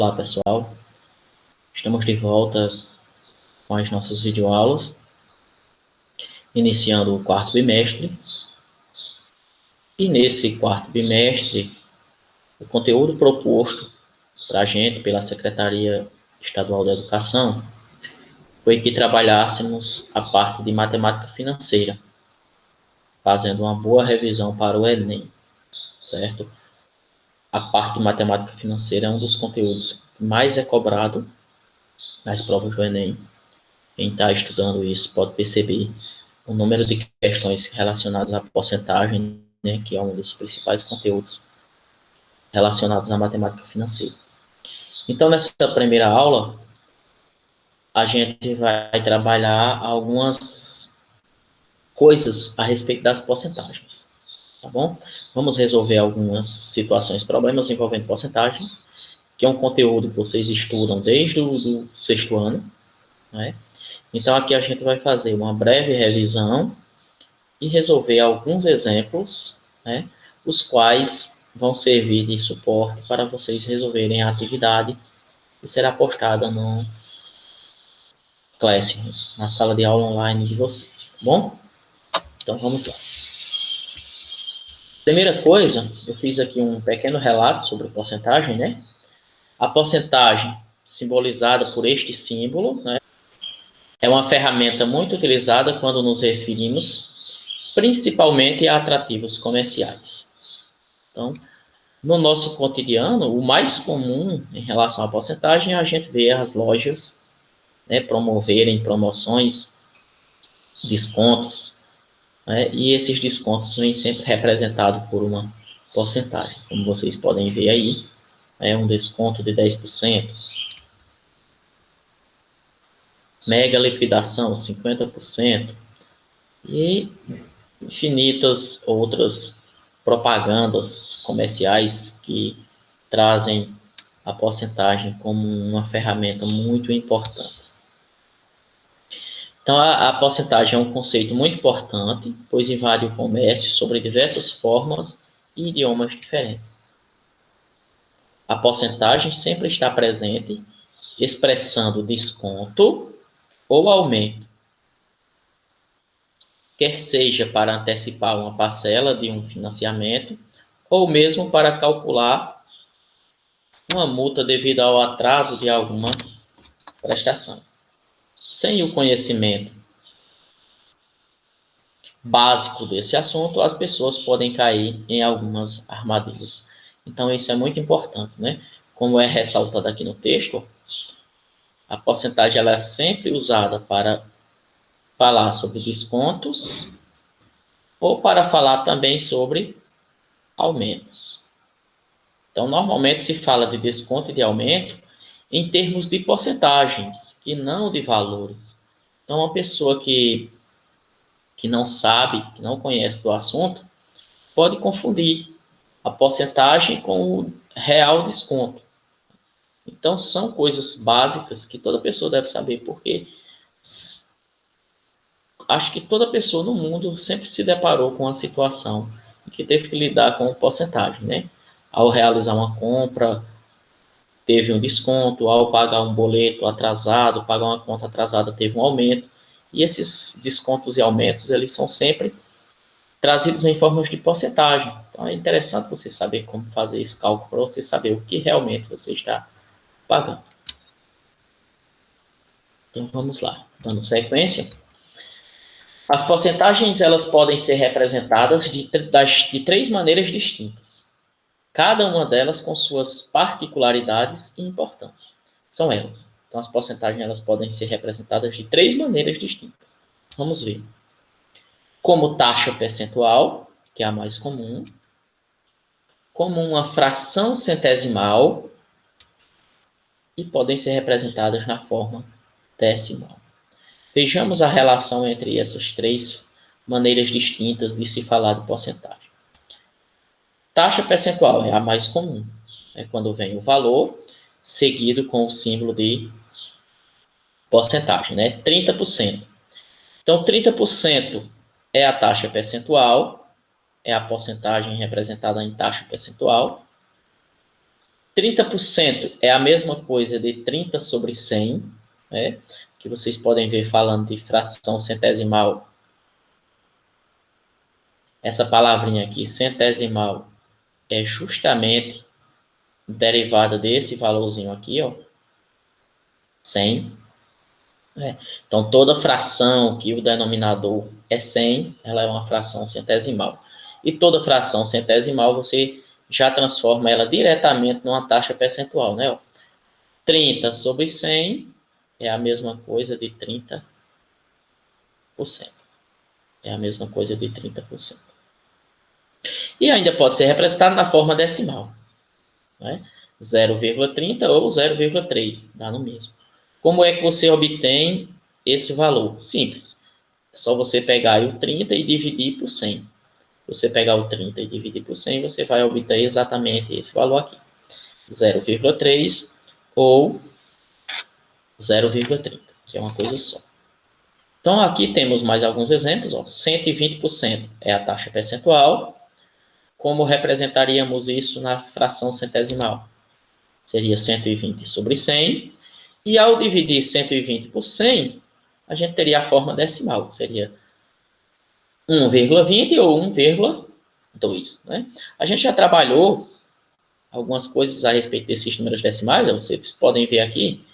Olá pessoal, estamos de volta com as nossas videoaulas, iniciando o quarto bimestre. E nesse quarto bimestre, o conteúdo proposto para a gente pela Secretaria Estadual da Educação foi que trabalhássemos a parte de matemática financeira, fazendo uma boa revisão para o Enem, certo? A parte de matemática financeira é um dos conteúdos que mais é cobrado nas provas do Enem. Quem está estudando isso pode perceber o número de questões relacionadas à porcentagem, né, que é um dos principais conteúdos relacionados à matemática financeira. Então, nessa primeira aula, a gente vai trabalhar algumas coisas a respeito das porcentagens, tá bom? Vamos resolver algumas situações, problemas envolvendo porcentagens, que é um conteúdo que vocês estudam desde o do sexto ano, né? Então, aqui a gente vai fazer uma breve revisão e resolver alguns exemplos, né, os quais vão servir de suporte para vocês resolverem a atividade que será postada no Classroom, na sala de aula online de vocês, tá bom? Então vamos lá. Primeira coisa, eu fiz aqui um pequeno relato sobre porcentagem, né? A porcentagem, simbolizada por este símbolo, né, é uma ferramenta muito utilizada quando nos referimos principalmente a atrativos comerciais. Então, no nosso cotidiano, o mais comum em relação à porcentagem é a gente ver as lojas, né, promoverem promoções, descontos, né, e esses descontos vêm sempre representados por uma porcentagem. Como vocês podem ver aí, é um desconto de 10%, mega liquidação 50%, e infinitas outras propagandas comerciais que trazem a porcentagem como uma ferramenta muito importante. Então, a porcentagem é um conceito muito importante, pois invade o comércio sobre diversas formas e idiomas diferentes. A porcentagem sempre está presente, expressando desconto ou aumento, quer seja para antecipar uma parcela de um financiamento, ou mesmo para calcular uma multa devido ao atraso de alguma prestação. Sem o conhecimento básico desse assunto, as pessoas podem cair em algumas armadilhas. Então, isso é muito importante, né? Como é ressaltado aqui no texto, a porcentagem ela é sempre usada para falar sobre descontos ou para falar também sobre aumentos. Então, normalmente se fala de desconto e de aumento em termos de porcentagens e não de valores. Então, uma pessoa que não sabe, que não conhece do assunto, pode confundir a porcentagem com o real desconto. Então, são coisas básicas que toda pessoa deve saber, porque acho que toda pessoa no mundo sempre se deparou com uma situação em que teve que lidar com porcentagem, né? Ao realizar uma compra, teve um desconto, ao pagar um boleto atrasado, pagar uma conta atrasada, teve um aumento. E esses descontos e aumentos, eles são sempre trazidos em formas de porcentagem. Então, é interessante você saber como fazer esse cálculo para você saber o que realmente você está pagando. Então, vamos lá. Dando sequência. As porcentagens elas podem ser representadas de três maneiras distintas. Cada uma delas com suas particularidades e importância. São elas. Então, as porcentagens elas podem ser representadas de três maneiras distintas. Vamos ver. Como taxa percentual, que é a mais comum. Como uma fração centesimal. E podem ser representadas na forma decimal. Vejamos a relação entre essas três maneiras distintas de se falar de porcentagem. Taxa percentual é a mais comum. É quando vem o valor seguido com o símbolo de porcentagem, né? 30%. Então, 30% é a taxa percentual, é a porcentagem representada em taxa percentual. 30% é a mesma coisa de 30 sobre 100, né? Que vocês podem ver falando de fração centesimal. Essa palavrinha aqui, centesimal, é justamente derivada desse valorzinho aqui, ó, 100. Né? Então, toda fração que o denominador é 100, ela é uma fração centesimal. E toda fração centesimal, você já transforma ela diretamente numa taxa percentual, né? 30 sobre 100 é a mesma coisa de 30%. É a mesma coisa de 30%. E ainda pode ser representado na forma decimal, né? 0,30 ou 0,3, dá no mesmo. Como é que você obtém esse valor? Simples. É só você pegar o 30 e dividir por 100. Se você pegar o 30 e dividir por 100, você vai obter exatamente esse valor aqui. 0,3 ou 0,30, que é uma coisa só. Então, aqui temos mais alguns exemplos. 120% é a taxa percentual. Como representaríamos isso na fração centesimal? Seria 120 sobre 100. E ao dividir 120 por 100, a gente teria a forma decimal. Seria 1,20 ou 1,2. Né? A gente já trabalhou algumas coisas a respeito desses números decimais. Vocês podem ver aqui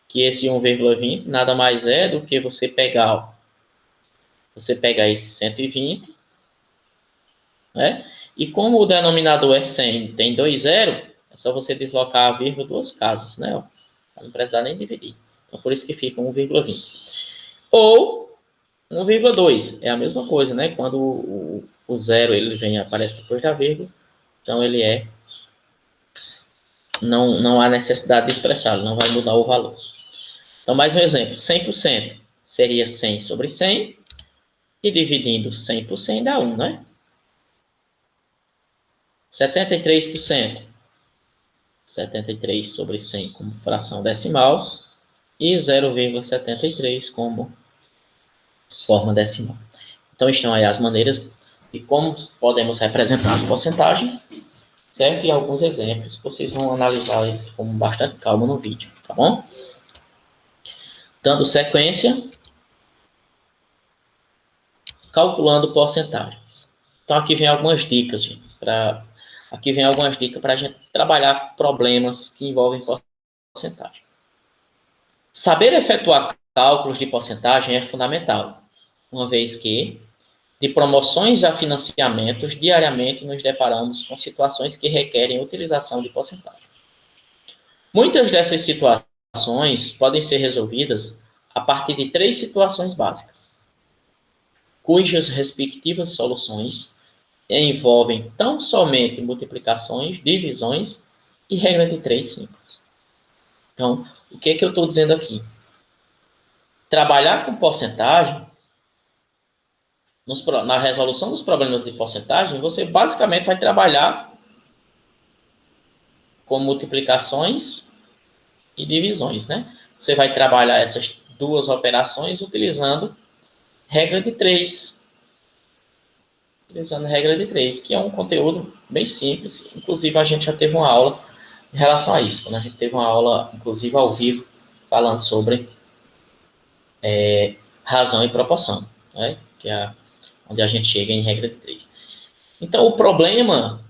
que esse 1,20 nada mais é do que você pegar esse 120, né? E como o denominador é 100, tem 2 zeros, é só você deslocar a vírgula duas casas, né? Para não precisar nem dividir. Então, por isso que fica 1,20. Ou 1,2, é a mesma coisa, né? Quando o zero ele aparece depois da vírgula, então ele não há necessidade de expressá-lo, não vai mudar o valor. Então, mais um exemplo, 100% seria 100 sobre 100, e dividindo 100 por 100 dá 1, né? 73%. 73 sobre 100 como fração decimal e 0,73 como forma decimal. Então, estão aí as maneiras de como podemos representar as porcentagens, certo? E alguns exemplos, vocês vão analisar isso com bastante calma no vídeo, tá bom? Dando sequência, calculando porcentagens. Então, aqui vem algumas dicas, gente, aqui vem algumas dicas para a gente trabalhar problemas que envolvem porcentagem. Saber efetuar cálculos de porcentagem é fundamental, uma vez que, de promoções a financiamentos, diariamente nos deparamos com situações que requerem utilização de porcentagem. Muitas dessas situações podem ser resolvidas a partir de 3 situações básicas, cujas respectivas soluções envolvem tão somente multiplicações, divisões e regra de 3 simples. Então, o que eu estou dizendo aqui? Trabalhar com porcentagem, na resolução dos problemas de porcentagem, você basicamente vai trabalhar com multiplicações e divisões, né? Você vai trabalhar essas duas operações utilizando regra de 3. Utilizando regra de 3, que é um conteúdo bem simples. Inclusive, a gente já teve uma aula em relação a isso. Quando a gente teve uma aula, inclusive, ao vivo, falando sobre razão e proporção, né? Que é onde a gente chega em regra de 3. Então, o problema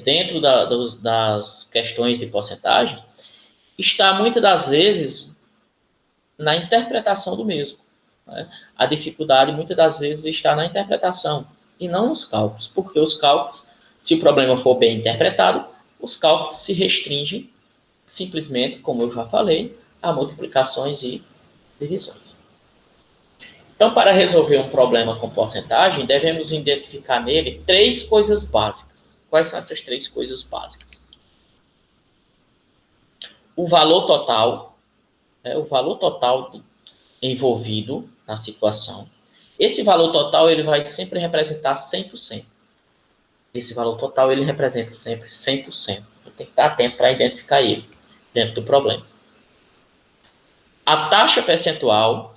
dentro das questões de porcentagem está, muitas das vezes, na interpretação do mesmo. Né? A dificuldade, muitas das vezes, está na interpretação e não nos cálculos, porque os cálculos, se o problema for bem interpretado, os cálculos se restringem simplesmente, como eu já falei, a multiplicações e divisões. Então, para resolver um problema com porcentagem, devemos identificar nele 3 coisas básicas. Quais são essas 3 coisas básicas? O valor total envolvido na situação. Esse valor total ele vai sempre representar 100%. Esse valor total ele representa sempre 100%. Tem que estar atento para identificar ele dentro do problema. A taxa percentual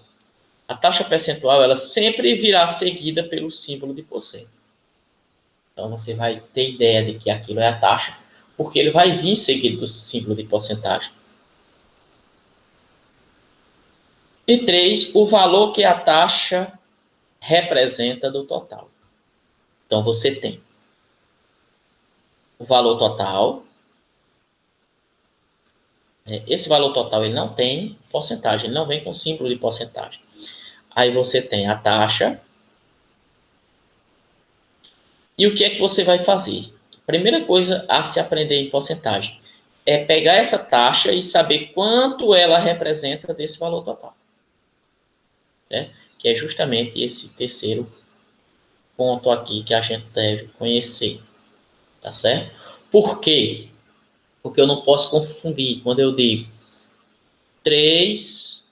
ela sempre virá seguida pelo símbolo de porcento. Então, você vai ter ideia de que aquilo é a taxa porque ele vai vir seguido do símbolo de porcentagem. E 3, o valor que a taxa representa do total. Então, você tem o valor total. Esse valor total ele não tem porcentagem, ele não vem com símbolo de porcentagem. Aí você tem a taxa. E o que é que você vai fazer? Primeira coisa a se aprender em porcentagem é pegar essa taxa e saber quanto ela representa desse valor total. Certo? Que é justamente esse terceiro ponto aqui que a gente deve conhecer. Tá certo? Por quê? Porque eu não posso confundir quando eu digo 3%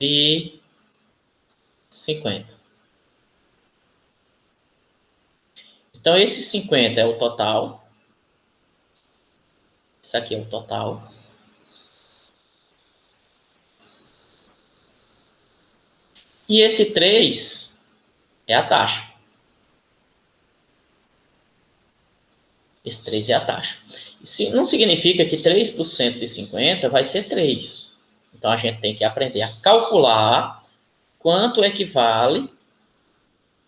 de 50. Então, esse 50 é o total. Isso aqui é o total. E esse 3 é a taxa. Esse 3 é a taxa. Isso não significa que 3% de 50 vai ser 3. Então, a gente tem que aprender a calcular quanto equivale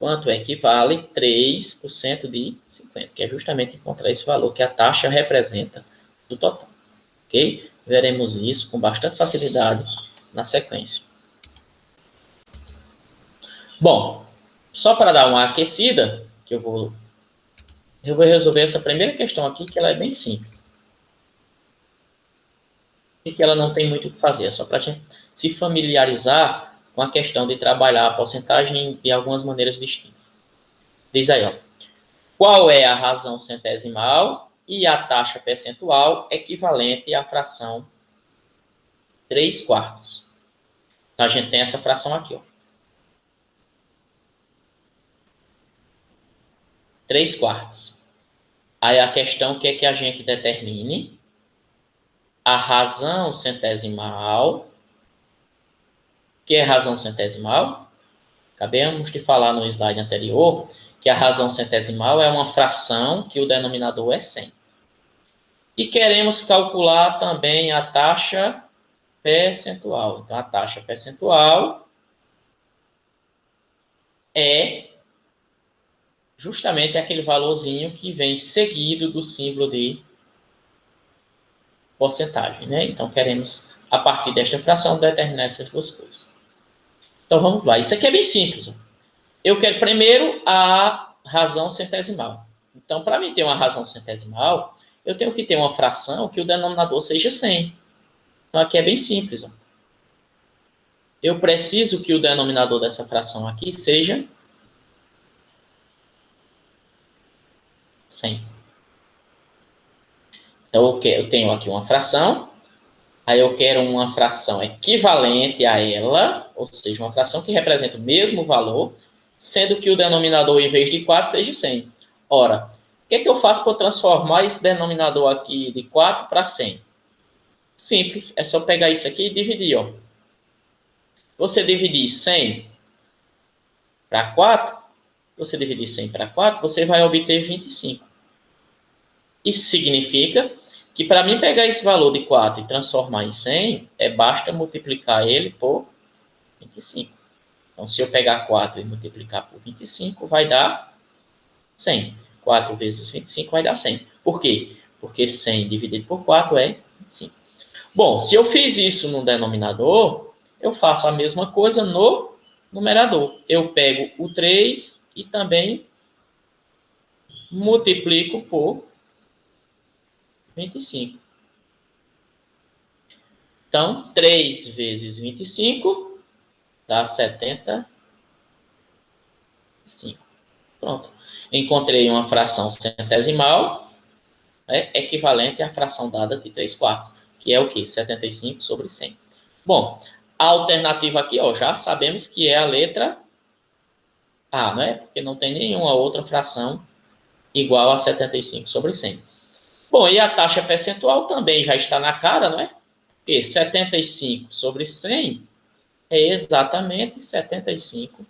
3% de 50, que é justamente encontrar esse valor que a taxa representa do total. Ok? Veremos isso com bastante facilidade na sequência. Bom, só para dar uma aquecida, que eu vou resolver essa primeira questão aqui, que ela é bem simples. E que ela não tem muito o que fazer, é só para a gente se familiarizar com a questão de trabalhar a porcentagem de algumas maneiras distintas. Diz aí, ó. Qual é a razão centesimal e a taxa percentual equivalente à fração 3/4? Então, a gente tem essa fração aqui, ó. 3/4. Aí a questão que é que a gente determine a razão centesimal. Que é razão centesimal? Acabamos de falar no slide anterior que a razão centesimal é uma fração que o denominador é 100. E queremos calcular também a taxa percentual. Então, a taxa percentual é justamente aquele valorzinho que vem seguido do símbolo de porcentagem, né? Então, queremos, a partir desta fração, determinar essas duas coisas. Então, vamos lá. Isso aqui é bem simples. Eu quero primeiro a razão centesimal. Então, para mim ter uma razão centesimal, eu tenho que ter uma fração que o denominador seja 100. Então, aqui é bem simples. Eu preciso que o denominador dessa fração aqui seja 100. Então, eu tenho aqui uma fração, aí eu quero uma fração equivalente a ela, ou seja, uma fração que representa o mesmo valor, sendo que o denominador, em vez de 4, seja 100. Ora, o que é que eu faço para transformar esse denominador aqui de 4 para 100? Simples, é só pegar isso aqui e dividir. Ó. Você dividir 100 para 4, você dividir 100 para 4, você vai obter 25. Isso significa que para mim pegar esse valor de 4 e transformar em 100, basta multiplicar ele por 25. Então, se eu pegar 4 e multiplicar por 25, vai dar 100. 4 vezes 25 vai dar 100. Por quê? Porque 100 dividido por 4 é 25. Bom, se eu fiz isso no denominador, eu faço a mesma coisa no numerador. Eu pego o 3 e também multiplico por 25. Então, 3 vezes 25 dá 75. Pronto. Encontrei uma fração centesimal equivalente à fração dada de 3/4, que é o quê? 75 sobre 100. Bom, a alternativa aqui, ó, já sabemos que é a letra A, né? Porque não tem nenhuma outra fração igual a 75 sobre 100. Bom, e a taxa percentual também já está na cara, não é? Porque 75 sobre 100 é exatamente 75